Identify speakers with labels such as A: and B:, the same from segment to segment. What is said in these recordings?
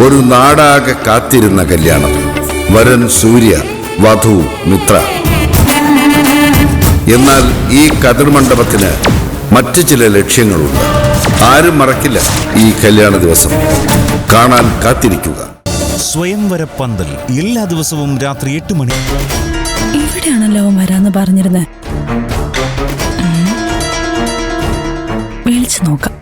A: ഒരു നാടാകെ കാത്തിരുന്ന കല്യാണം. വരൻ സൂര്യ, വധു മിത്ര. എന്നാൽ ഈ കതിർമണ്ഡപത്തിന് മറ്റു ചില ലക്ഷ്യങ്ങളുണ്ട്. ആരും മറക്കില്ല ഈ കല്യാണ ദിവസം. കാണാൻ കാത്തിരിക്കുക.
B: സ്വയംവര പന്തൽ എല്ലാ ദിവസവും രാത്രി 8 മണി.
C: ഇവിടെയാണല്ലോ അവൻ വരാന്ന് പറഞ്ഞിരുന്നത്. വിളിച്ചു നോക്കാം.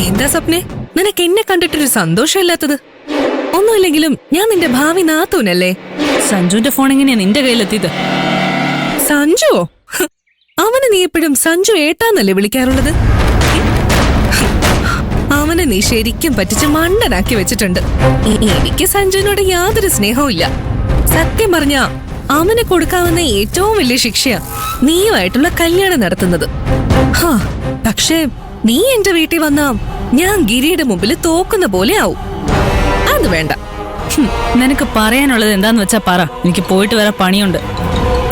D: എന്താ സ്വപ്നെ, നിനക്ക് എന്നെ കണ്ടിട്ടൊരു സന്തോഷമില്ലാത്തത്? ഒന്നുമില്ലെങ്കിലും ഞാൻ നിന്റെ ഭാവി നാത്തൂനല്ലേ.
C: സഞ്ജുവിന്റെ ഫോൺ എങ്ങനെയാ നിന്റെ കയ്യിലെത്തിയത്?
D: സഞ്ജുവോ? അവനെ നീ എപ്പോഴും സഞ്ജു ഏട്ടാന്നല്ലേ വിളിക്കാറുള്ളത്? അവനെ നീ ശരിക്കും പറ്റിച്ച് മണ്ടനാക്കി വെച്ചിട്ടുണ്ട്. എനിക്ക് സഞ്ജുവിനോട് യാതൊരു സ്നേഹവും ഇല്ല. സത്യം പറഞ്ഞ അവന് കൊടുക്കാവുന്ന ഏറ്റവും വലിയ ശിക്ഷയാ നീയുമായിട്ടുള്ള കല്യാണം നടത്തുന്നത്. പക്ഷേ നീ എന്റെ വീട്ടിൽ വന്നാ ഞാൻ ഗിരിയുടെ മുമ്പിൽ തോക്കുന്ന പോലെ ആവും. അത് വേണ്ട.
C: നിനക്ക് പറയാനുള്ളത് എന്താന്ന് വെച്ചാ പറ. എനിക്ക് പോയിട്ട് വരാൻ പണിയുണ്ട്.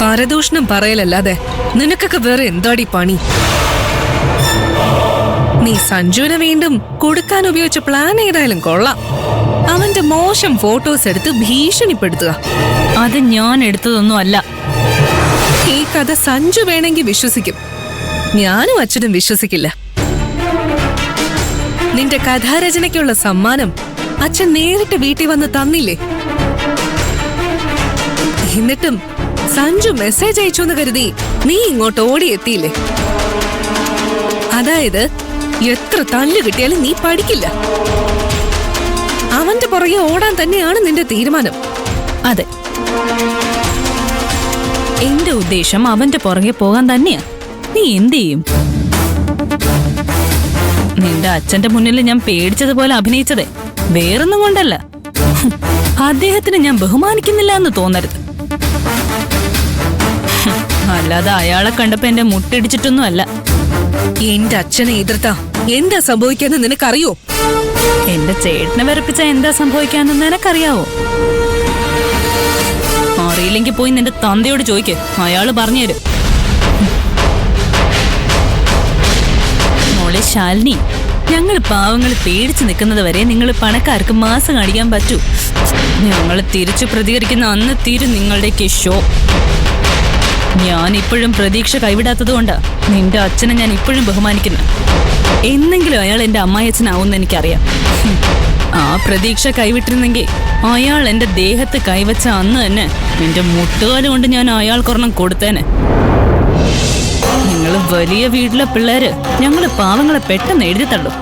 D: പരദൂഷണം പറയലല്ലാതെ നിനക്കൊക്കെ വേറെ എന്താടി പണി? നീ സഞ്ജുവിനെ വീണ്ടും കൊടുക്കാൻ ഉപയോഗിച്ച പ്ലാൻ ഏതായാലും കൊള്ളാം. അവന്റെ മോശം ഫോട്ടോസ് എടുത്ത് ഭീഷണിപ്പെടുത്തുക.
C: അത് ഞാൻ എടുത്തതൊന്നും അല്ല.
D: ഈ കഥ സഞ്ജു വേണമെങ്കിൽ വിശ്വസിക്കും, ഞാനും അച്ഛനും വിശ്വസിക്കില്ല. നിന്റെ കഥാരചനയ്ക്കുള്ള സമ്മാനം അച്ഛൻ നേരിട്ട് വീട്ടിൽ വന്ന് തന്നില്ലേ? എന്നിട്ടും സഞ്ജു മെസ്സേജ് അയച്ചു എന്ന് കരുതി നീ ഇങ്ങോട്ട് ഓടിയെത്തിയില്ലേ? അതായത് എത്ര തല്ല് കിട്ടിയാലും നീ പഠിക്കില്ല. അവന്റെ പുറകെ ഓടാൻ തന്നെയാണ് നിന്റെ തീരുമാനം.
C: അതെ, എന്റെ ഉദ്ദേശം അവന്റെ പുറകെ പോകാൻ തന്നെയാ. നീ എന്ത് ചെയ്യും? നിന്റെ അച്ഛന്റെ മുന്നിൽ ഞാൻ പേടിച്ചതുപോലെ അഭിനയിച്ചതേ വേറൊന്നും കൊണ്ടല്ല. അദ്ദേഹത്തിന് ഞാൻ ബഹുമാനിക്കുന്നില്ല എന്ന് തോന്നരുത്. അല്ലാതെ അയാളെ കണ്ടപ്പോ എന്റെ മുട്ടിടിച്ചിട്ടൊന്നും അല്ല.
D: എന്റെ അച്ഛനെ എതിർത്താ എന്താ സംഭവിക്കാന്ന് നിനക്കറിയോ?
C: എന്റെ ചേട്ടനെ വരപ്പിച്ച എന്താ സംഭവിക്കാന്ന് നിനക്കറിയാവോ? അറിയില്ലെങ്കിൽ പോയി നിന്റെ തന്തയോട് ചോദിക്ക്, അയാള് പറഞ്ഞുതരും. മോളെ ശാലിനി, ഞങ്ങൾ പാവങ്ങൾ പേടിച്ചു നിൽക്കുന്നത് വരെ നിങ്ങൾ പണക്കാർക്ക് മാസം കാണിക്കാൻ പറ്റൂ. ഞങ്ങൾ തിരിച്ചു പ്രതികരിക്കുന്ന അന്ന് തീരും നിങ്ങളുടെയൊക്കെ ഷോ. ഞാൻ ഇപ്പോഴും പ്രതീക്ഷ കൈവിടാത്തതുകൊണ്ടാ നിന്റെ അച്ഛനെ ഞാൻ ഇപ്പോഴും ബഹുമാനിക്കുന്നു. എന്നെങ്കിലും അയാൾ എന്റെ അമ്മായിയച്ഛനാവുമെന്ന് എനിക്കറിയാം. ആ പ്രതീക്ഷ കൈവിട്ടിരുന്നെങ്കിൽ അയാൾ എന്റെ ദേഹത്ത് കൈവച്ച അന്ന് തന്നെ നിന്റെ മുട്ടുകാല് കൊണ്ട് ഞാൻ അയാൾക്കൊരെണ്ണം കൊടുത്തേനെ. നിങ്ങൾ വലിയ വീട്ടിലെ പിള്ളേര് ഞങ്ങള് പാവങ്ങളെ പെട്ടെന്ന് എഴുതി തള്ളും.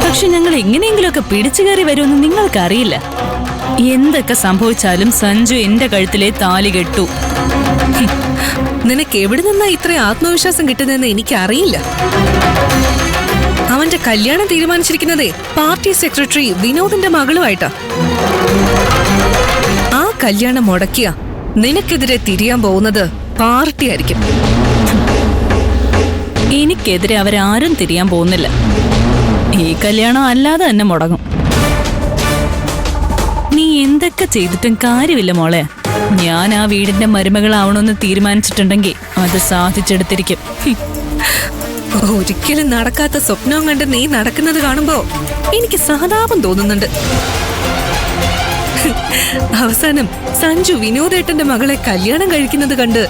C: പക്ഷെ ഞങ്ങൾ എങ്ങനെയെങ്കിലുമൊക്കെ പിടിച്ചു കയറി വരുമെന്ന് നിങ്ങൾക്കറിയില്ല. എന്തൊക്കെ സംഭവിച്ചാലും സഞ്ജു എന്റെ കഴുത്തിലെ താലി കെട്ടു.
D: നിനക്ക് എവിടെ നിന്നാ ഇത്ര ആത്മവിശ്വാസം കിട്ടുന്നതെന്ന് എനിക്കറിയില്ല. അവന്റെ കല്യാണം തീരുമാനിച്ചിരിക്കുന്നതേ പാർട്ടി സെക്രട്ടറി വിനോദിന്റെ മകളുമായിട്ടാ. ആ കല്യാണം മുടക്കിയ നിനക്കെതിരെ തിരിയാൻ പോകുന്നത് പാർട്ടിയായിരിക്കും.
C: എനിക്കെതിരെ അവരാരും തിരിയാൻ പോകുന്നില്ല. ഈ കല്യാണം അല്ലാതെ തന്നെ മുടങ്ങും. നീ എന്തൊക്കെ ചെയ്തിട്ടും കാര്യമില്ല മോളെ. ഞാൻ ആ വീടിന്റെ മരുമകളാവണമെന്ന് തീരുമാനിച്ചിട്ടുണ്ടെങ്കിൽ അത് സാധിച്ചെടുത്തിരിക്കും.
D: ഒരിക്കലും നടക്കാത്ത സ്വപ്നവും കണ്ട് നീ നടക്കുന്നത് കാണുമ്പോ എനിക്ക് സഹതാപം തോന്നുന്നുണ്ട്. അവസാനം സഞ്ജു വിനോദേട്ടന്റെ മകളെ കല്യാണം കഴിക്കുന്നത് കണ്ട്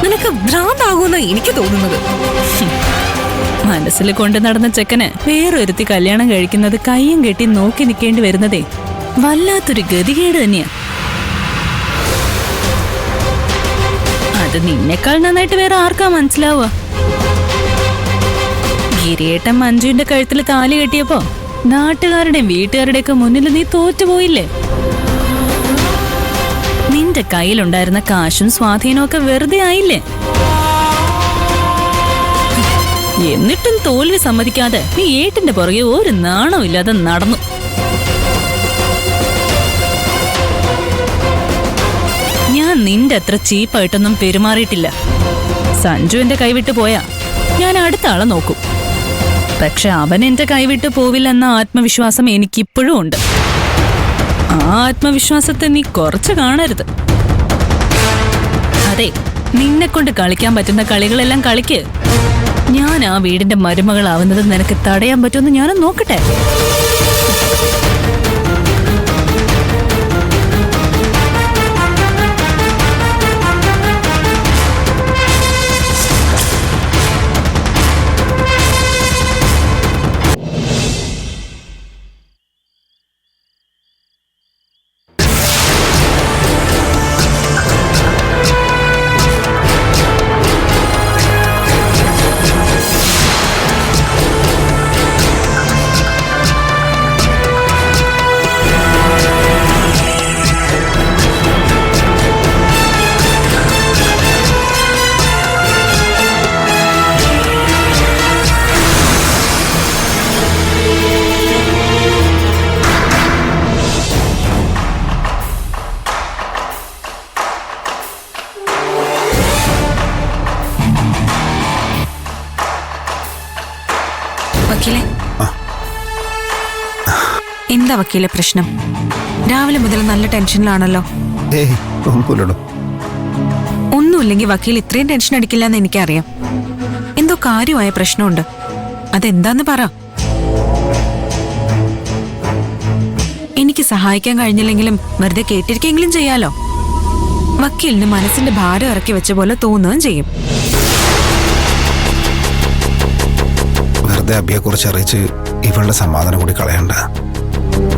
D: നിനക്ക് ഭ്രാന്താകുമെന്ന എനിക്ക് തോന്നുന്നത്.
C: മനസ്സിൽ കൊണ്ട് നടന്ന ചെക്കന് വേറൊരുത്തി കല്യാണം കഴിക്കുന്നത് കയ്യും കെട്ടി നോക്കി നിൽക്കേണ്ടി വരുന്നതേ വല്ലാത്തൊരു ഗതികേട് തന്നെയാ. അത് നിന്നെക്കാൾ നന്നായിട്ട് വേറെ ആർക്കാ മനസ്സിലാവുക? ഗിരിയേട്ടൻ മഞ്ജുവിന്റെ കഴുത്തിൽ താലി കെട്ടിയപ്പോ നാട്ടുകാരുടെയും വീട്ടുകാരുടെയൊക്കെ മുന്നിൽ നീ തോറ്റുപോയില്ലേ? നിന്റെ കയ്യിലുണ്ടായിരുന്ന കാശും സ്വാധീനവും ഒക്കെ വെറുതെ ആയില്ലേ? എന്നിട്ടും തോൽവി സമ്മതിക്കാതെ നീ ഏട്ടിന്റെ പുറകെ ഒരു നാണവും ഇല്ലാതെ നടന്നു. ഞാൻ നിന്റെ അത്ര ചീപ്പായിട്ടൊന്നും പെരുമാറിയിട്ടില്ല. സഞ്ജു എന്റെ കൈവിട്ട് പോയാ ഞാൻ അടുത്ത ആളെ നോക്കും. പക്ഷെ അവൻ എന്റെ കൈവിട്ട് പോവില്ലെന്ന ആത്മവിശ്വാസം എനിക്കിപ്പോഴും ഉണ്ട്. ആ ആത്മവിശ്വാസത്തെ നീ കുറച്ച് കാണരുത്. അതെ, നിന്നെ കൊണ്ട് കളിക്കാൻ പറ്റുന്ന കളികളെല്ലാം കളിക്ക്. ഞാൻ ആ വീടിന്റെ മരുമകളാവുന്നത് നിനക്ക് തടയാൻ പറ്റുമെന്ന് ഞാനും നോക്കട്ടെ.
E: വക്കീലെ, എന്താ വക്കീലെ പ്രശ്നം? രാവിലെ മുതൽ നല്ല ടെൻഷനിലാണല്ലോ. ഒന്നുമില്ലെങ്കിൽ വക്കീൽ ഇത്രയും ടെൻഷൻ അടിക്കില്ല എന്ന് എനിക്കറിയാം. എന്തോ കാര്യമായ പ്രശ്നമുണ്ട്. അതെന്താന്ന് പറ. എനിക്ക് സഹായിക്കാൻ കഴിഞ്ഞില്ലെങ്കിലും വെറുതെ കേട്ടിരിക്കെങ്കിലും ചെയ്യാലോ. വക്കീലിന് മനസ്സിന്റെ ഭാരം ഇറക്കി വെച്ച പോലെ തോന്നുകയും ചെയ്യും.
F: വെറുതെ അബിയെക്കുറിച്ച് അറിയിച്ച് ഇവളുടെ സമാധാനം കൂടി കളയണ്ട.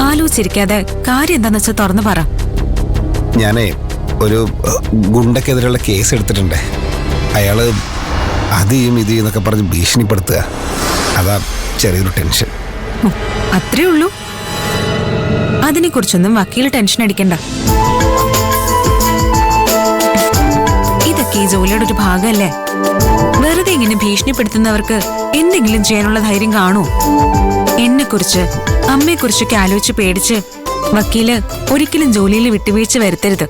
E: ആലോചിച്ചിരിക്കാതെ കാര്യം എന്താന്ന് വെച്ചാൽ തുറന്നു പറ.
F: ഞാനേ ഒരു ഗുണ്ടക്കെതിരെയുള്ള കേസ് എടുത്തിട്ടുണ്ട്. അയാള് അതിയും ഇത് എന്നൊക്കെ പറഞ്ഞ് ഭീഷണിപ്പെടുത്തുക. അതാ ചെറിയൊരു ടെൻഷൻ.
E: അത്രേ ഉള്ളൂ. അതിനെക്കുറിച്ചൊന്നും വക്കീൽ ടെൻഷൻ അടിക്കണ്ട. ഇതൊക്കെ ഈ ജോലിയുടെ ഒരു ഭാഗമല്ലേ. വെറുതെ ഇങ്ങനെ ഭീഷണിപ്പെടുത്തുന്നവർക്ക് എന്തെങ്കിലും ചെയ്യാനുള്ള ധൈര്യം കാണൂ? എന്നെക്കുറിച്ച് അമ്മയെക്കുറിച്ചൊക്കെ ആലോചിച്ച് പേടിച്ച് വക്കീല് ഒരിക്കലും ജോലിയിൽ വിട്ടുവീഴ്ച വരുത്തരുത്.